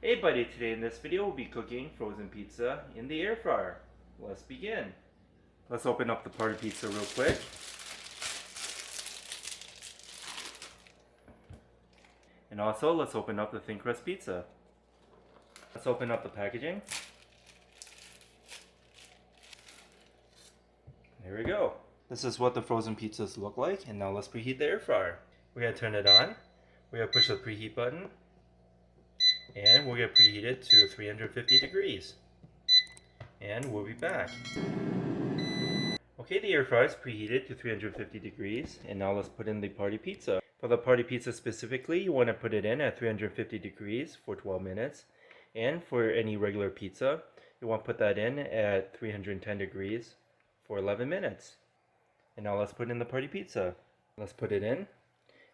Hey buddy, today in this video we'll be cooking frozen pizza in the air fryer. Let's begin. Let's open up the party pizza real quick. And also let's open up the thin crust pizza. Let's open up the packaging. There we go. This is what the frozen pizzas look like, and now let's preheat the air fryer. We're going to turn it on. We're going to push the preheat button. And we're going to preheat it to 350 degrees. And we'll be back. Okay, the air fryer is preheated to 350 degrees, and now let's put in the party pizza. For the party pizza specifically, you want to put it in at 350 degrees for 12 minutes. And for any regular pizza, you want to put that in at 310 degrees for 11 minutes. And now let's put in the party pizza. Let's put it in.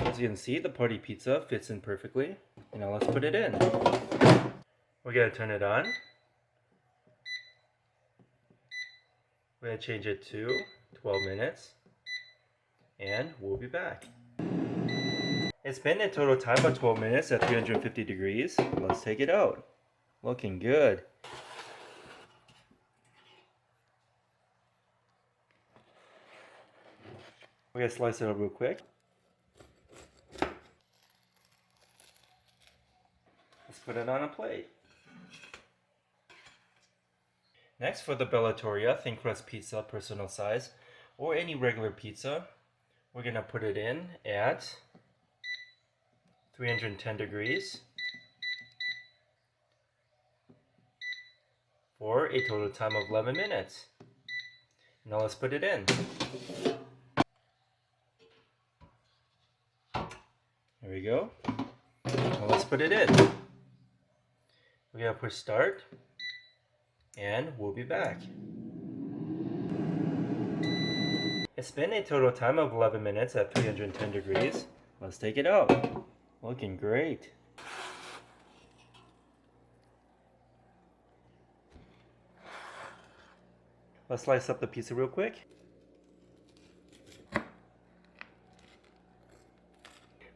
As you can see, the party pizza fits in perfectly. And now let's put it in. We're going to turn it on. We're going to change it to 12 minutes. And we'll be back. It's been a total time of 12 minutes at 350 degrees. Let's take it out. Looking good. We're going to slice it up real quick. Let's put it on a plate. Next, for the Bellatoria thin crust pizza personal size or any regular pizza, we're going to put it in at 310 degrees for a total time of 11 minutes. Now let's put it in. There we go. Now let's put it in. We're going to push start, and we'll be back. It's been a total time of 11 minutes at 310 degrees. Let's take it out. Looking great. Let's slice up the pizza real quick.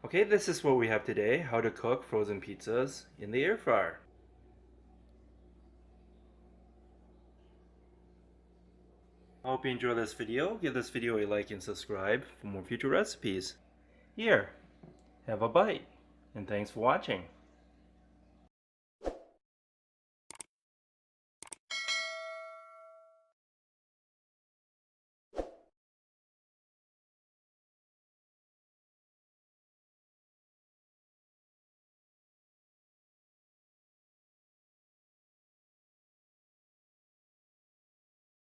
Okay, this is what we have today, how to cook frozen pizzas in the air fryer. I hope you enjoyed this video. Give this video a like and subscribe for more future recipes. Here, have a bite, and thanks for watching.